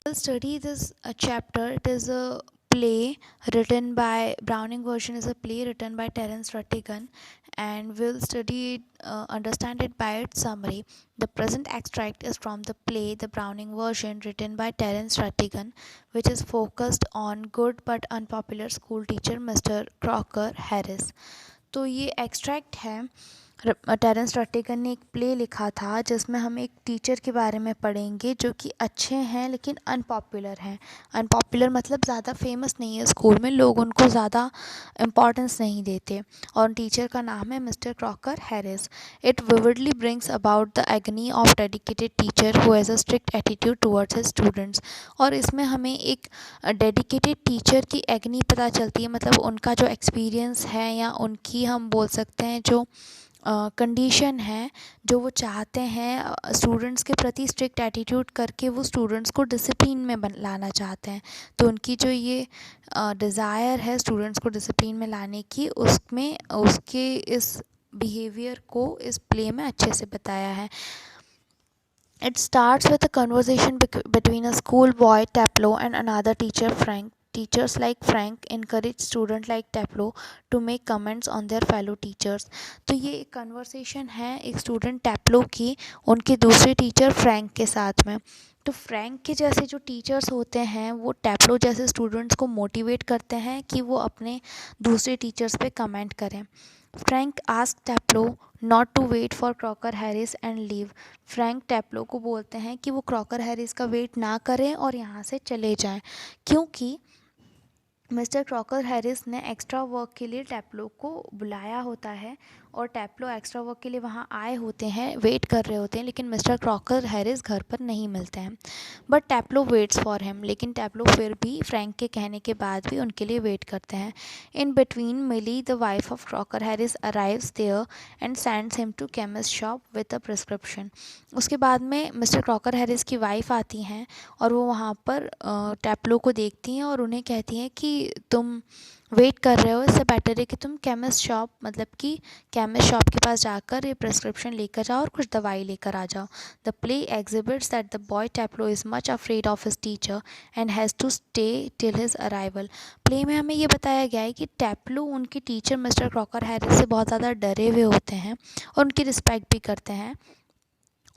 We'll study this chapter. It is a play written by Browning version is a play written by Terence Rattigan, and we'll study it, understand it by its summary. The present extract is from the play, the Browning version written by Terence Rattigan, which is focused on good but unpopular school teacher Mr. Crocker Harris. तो ये extract है। Terrence रटिगन ने एक play लिखा था जिसमें हम एक टीचर के बारे में पढ़ेंगे जो कि अच्छे हैं लेकिन अनपॉपुलर हैं। अनपॉपुलर मतलब ज़्यादा फेमस नहीं है, स्कूल में लोग उनको ज़्यादा इम्पोर्टेंस नहीं देते, और टीचर का नाम है mister Crocker Harris. It vividly brings about the agony of dedicated teacher who has a strict attitude towards his students. और इसमें हमें एक डेडिकेटेड टीचर की एगनी पता चलती है, मतलब उनका जो एक्सपीरियंस है या उनकी हम बोल सकते हैं जो कंडीशन है, जो वो चाहते हैं स्टूडेंट्स के प्रति स्ट्रिक्ट एटीट्यूड करके वो स्टूडेंट्स को डिसिप्लिन में लाना चाहते हैं। तो उनकी जो ये डिज़ायर है स्टूडेंट्स को डिसिप्लिन में लाने की, उसमें उसके इस बिहेवियर को इस प्ले में अच्छे से बताया है। It starts with a conversation between a schoolboy Taplow and another teacher Frank. Teachers like Frank encourage students like Taplow to make comments on their fellow teachers. तो ये एक कन्वर्सेशन है एक स्टूडेंट टैप्लो की उनके दूसरे टीचर फ्रैंक के साथ में। तो फ्रैंक के जैसे जो टीचर्स होते हैं वो टैप्लो जैसे स्टूडेंट्स को मोटिवेट करते हैं कि वो अपने दूसरे टीचर्स पे कमेंट करें। Frank ask Taplow not to wait for Crocker Harris and leave. Frank Taplow को बोलते हैं कि वो क्रॉकर हैरिस का वेट ना करें और यहाँ से चले जाएं, क्योंकि मिस्टर क्रॉकर हैरिस ने एक्स्ट्रा वर्क के लिए टैप्लो को बुलाया होता है और टैप्लो एक्स्ट्रा वर्क के लिए वहाँ आए होते हैं, वेट कर रहे होते हैं, लेकिन मिस्टर क्रॉकर हैरिस घर पर नहीं मिलते हैं। बट टैप्लो वेट्स फॉर हिम, लेकिन टैप्लो फिर भी फ्रैंक के कहने के बाद भी उनके लिए वेट करते हैं। In between Millie the wife of Crocker Harris arrives there and sends him to chemist shop with a prescription. उसके बाद में मिस्टर क्रॉकर हैरिस की वाइफ आती हैं और वो वहाँ पर टैप्लो को देखती हैं और उन्हें कहती हैं कि तुम वेट कर रहे हो, इससे बेटर है कि तुम केमिस्ट शॉप मतलब कि केमिस्ट शॉप के पास जाकर ये प्रिस्क्रिप्शन लेकर जाओ और कुछ दवाई लेकर आ जाओ। The play exhibits that the boy Taplow is much afraid of his teacher and has to stay till his arrival. Play में हमें ये बताया गया है कि टैप्लो उनके टीचर मिस्टर क्रॉकर हैरिस से बहुत ज़्यादा डरे हुए होते हैं और उनकी रिस्पेक्ट भी करते हैं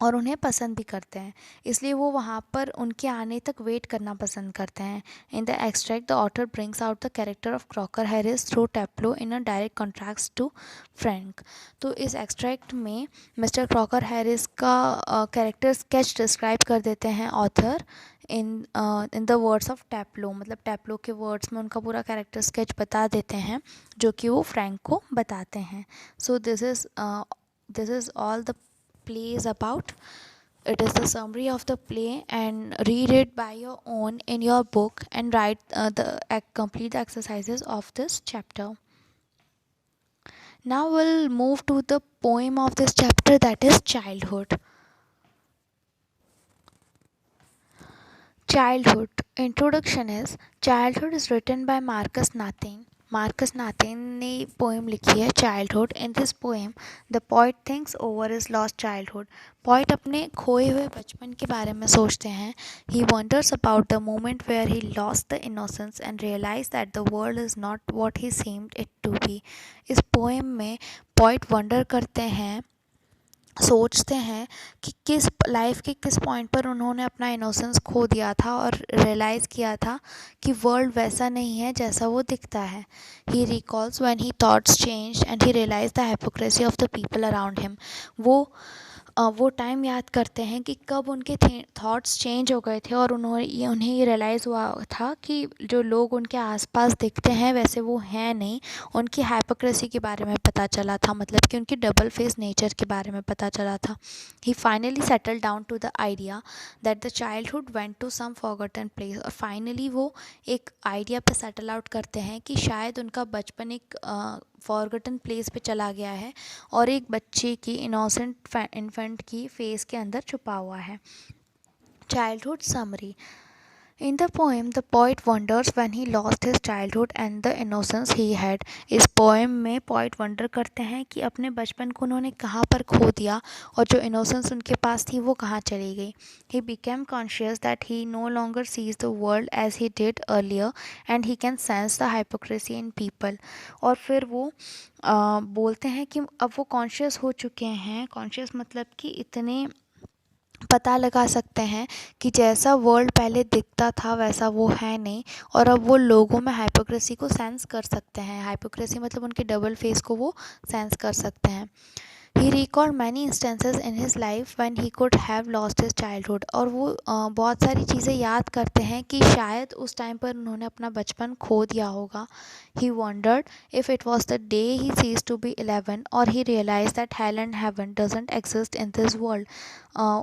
और उन्हें पसंद भी करते हैं, इसलिए वो वहाँ पर उनके आने तक वेट करना पसंद करते हैं। In the extract the author brings out the character of Crocker Harris through Taplow in a direct contrast to Frank. तो इस एक्सट्रैक्ट में मिस्टर क्रॉकर हैरिस का कैरेक्टर स्केच डिस्क्राइब कर देते हैं author in the words of Taplow, मतलब Taplow के words में उनका पूरा कैरेक्टर स्केच बता देते हैं जो कि वो फ्रैंक को बताते हैं। So this is all the play is about. It is the summary of the play, and read it by your own in your book and write complete the exercises of this chapter. Now we'll move to the poem of this chapter, that is childhood. Childhood. Introduction is childhood is written by Marcus Nathan. Marcus Nathan ने poem लिखी है childhood. In this poem the poet thinks over his lost childhood. Poet अपने खोए हुए बचपन के बारे में सोचते हैं। He wonders about the moment where he lost the innocence and realize that the world is not what he seemed it to be. इस पोएम में पॉइट वंडर करते हैं, सोचते हैं कि किस लाइफ के किस पॉइंट पर उन्होंने अपना इनोसेंस खो दिया था और रियलाइज़ किया था कि वर्ल्ड वैसा नहीं है जैसा वो दिखता है। He recalls when he thoughts change and he realize the hypocrisy of the people around him. वो टाइम याद करते हैं कि कब उनके थॉट्स चेंज हो गए थे और उन्हें ये रियलाइज़ हुआ था कि जो लोग उनके आसपास दिखते हैं वैसे वो हैं नहीं। उनकी हाइपोक्रेसी के बारे में पता चला था, मतलब कि उनकी डबल फेस नेचर के बारे में पता चला था। He finally settle down to the idea that the childhood went to some forgotten place. और फाइनली वो एक आइडिया पे सेटल आउट करते हैं कि शायद उनका बचपन एक फॉरगॉटन प्लेस पे चला गया है और एक बच्चे की इनोसेंट इन्फेंट की फेस के अंदर छुपा हुआ है। Childhood summary. In the poem, the poet wonders when he lost his childhood and the innocence he had. इस पोएम में पोइट वंडर करते हैं कि अपने बचपन को उन्होंने कहाँ पर खो दिया और जो इनोसेंस उनके पास थी वो कहाँ चली गई. He became conscious that he no longer sees the world as he did earlier and he can sense the hypocrisy in people. और फिर वो बोलते हैं कि अब वो कॉन्शियस हो चुके हैं. कॉन्शियस मतलब कि इतने पता लगा सकते हैं कि जैसा वर्ल्ड पहले दिखता था वैसा वो है नहीं, और अब वो लोगों में हाइपोक्रेसी को सेंस कर सकते हैं. हाइपोक्रेसी मतलब उनके डबल फेस को वो सेंस कर सकते हैं. He record many instances in his life when he could have lost his childhood. और वो बहुत सारी चीज़ें याद करते हैं कि शायद उस टाइम पर उन्होंने अपना बचपन खो दिया होगा. He wondered if it was the day he ceased to be 11 और he realize that hell and heaven doesn't exist in this world.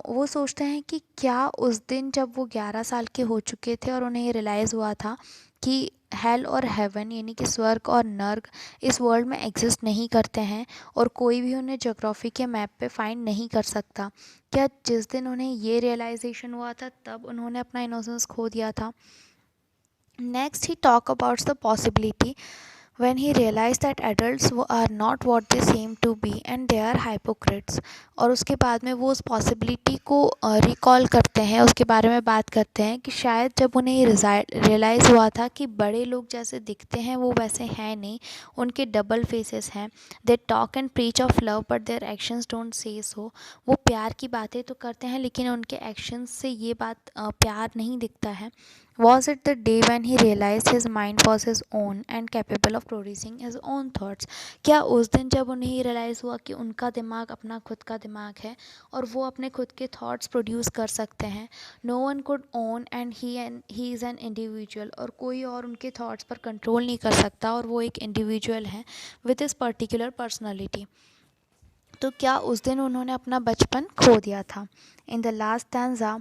वो सोचते हैं कि क्या उस दिन जब वो 11 साल के हो चुके थे और उन्हें ये रियलाइज़ हुआ था कि हेल और हेवन यानी कि स्वर्ग और नर्क इस वर्ल्ड में एग्जिस्ट नहीं करते हैं और कोई भी उन्हें ज्योग्राफी के मैप पे फाइंड नहीं कर सकता. क्या जिस दिन उन्हें ये रियलाइजेशन हुआ था तब उन्होंने अपना इनोसेंस खो दिया था. Next he talk abouts the possibility when he realized that adults are not what they seem to be and they are hypocrites. और उसके बाद में वो उस पॉसिबिलिटी को रिकॉल करते हैं, उसके बारे में बात करते हैं कि शायद जब उन्हें ये रियलाइज़ हुआ था कि बड़े लोग जैसे दिखते हैं वो वैसे हैं नहीं, उनके डबल फेसेस हैं. They talk and preach of love but their actions don't say so. वो प्यार की बातें तो करते हैं लेकिन उनके एक्शंस से ये बात प्यार नहीं दिखता है. Was it the day when he realized his mind was his own and capable of producing his own thoughts? क्या उस दिन जब उन्हें ये रियलाइज़ हुआ कि उनका दिमाग अपना खुद का दिमाग है और वो अपने खुद के थॉट्स प्रोड्यूस कर सकते हैं. No one could own and he is an individual. और कोई और उनके थॉट्स पर कंट्रोल नहीं कर सकता और वो एक इंडिविजुअल है विद इस पर्टिकुलर पर्सनैलिटी. तो क्या उस दिन उन्होंने अपना बचपन खो दिया था. In the last stanza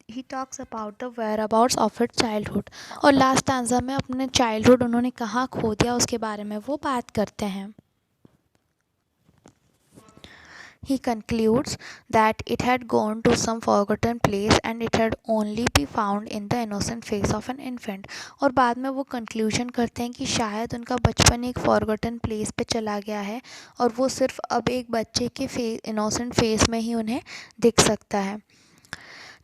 he talks about the whereabouts of it childhood. और लास्ट स्टैंजा में अपने चाइल्डहुड उन्होंने कहाँ खो दिया उसके बारे में वो बात करते हैं. He concludes that it had gone to some forgotten place and it had only be found in the innocent face of an infant. और बाद में वो कंक्लूजन करते हैं कि शायद उनका बचपन एक फॉरगॉटन प्लेस पे चला गया है और वो सिर्फ अब एक बच्चे के इनोसेंट फेस में ही उन्हें दिख सकता है.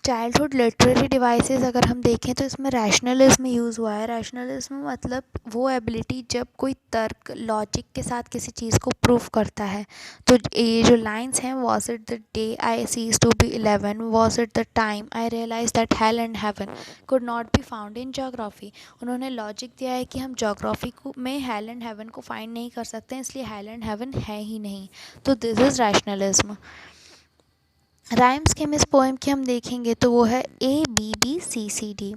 चाइल्डहुड लिटरेरी डिवाइसेस अगर हम देखें तो इसमें रैशनलिज्म यूज़ हुआ है. रैशनलिज्म मतलब वो एबिलिटी जब कोई तर्क लॉजिक के साथ किसी चीज़ को प्रूव करता है. तो ये जो लाइंस हैं, was it the day I ceased to be 11, was it the time I realise that hell and heaven could not be found in geography. उन्होंने लॉजिक दिया है कि हम जोग्राफी को में हेल एंड हेवन को फाइंड नहीं कर सकते, इसलिए हेल एंड हेवन है ही नहीं. तो this is rationalism. Rhyme scheme इस पोएम की हम देखेंगे तो वो है ABBCCD.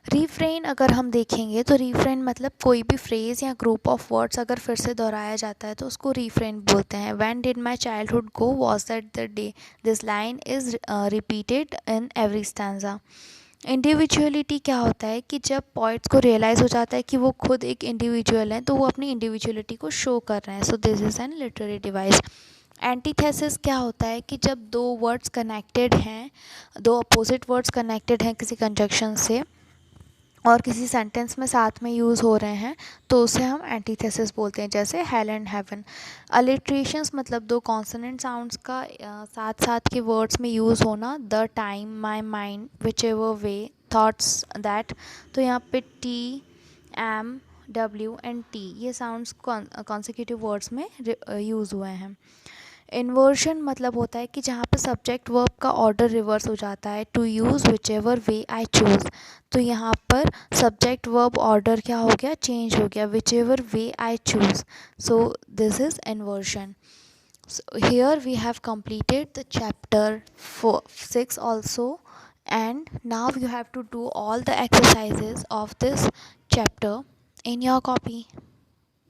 रीफ्रेन अगर हम देखेंगे तो रीफ्रेन मतलब कोई भी फ्रेज़ या ग्रुप ऑफ वर्ड्स अगर फिर से दोहराया जाता है तो उसको रीफ्रेन बोलते हैं. When did my childhood go, was that the day. This line is repeated in every stanza. Individuality क्या होता है कि जब पॉइट्स को रियलाइज़ हो जाता है कि वो खुद एक इंडिविजुअल हैं तो वो अपनी इंडिविजुअलिटी को शो कर रहे हैं. So this is an literary device. Antithesis क्या होता है कि जब दो वर्ड्स कनेक्टेड हैं, दो अपोजिट वर्ड्स कनेक्टेड हैं किसी कंजक्शन से और किसी सेंटेंस में साथ में यूज़ हो रहे हैं तो उसे हम एंटीथेसिस बोलते हैं, जैसे हेल एंड हेवन. अलिट्रेशंस मतलब दो कॉन्सोनेंट साउंड्स का साथ साथ के वर्ड्स में यूज़ होना. The time, my mind, whichever way, thoughts, that. तो यहाँ पे TM, W एंड T ये साउंड्स कॉन्सिक्यूटिव वर्ड्स में यूज़ हुए हैं. इन्वर्जन मतलब होता है कि जहाँ पे सब्जेक्ट वर्ब का ऑर्डर रिवर्स हो जाता है. To use whichever way I choose. तो यहाँ पर सब्जेक्ट वर्ब ऑर्डर क्या हो गया, चेंज हो गया. Which ever way I choose. So this is inversion. So here we have completed the chapter 6 also, and now you have to do all the exercises of this chapter in your copy.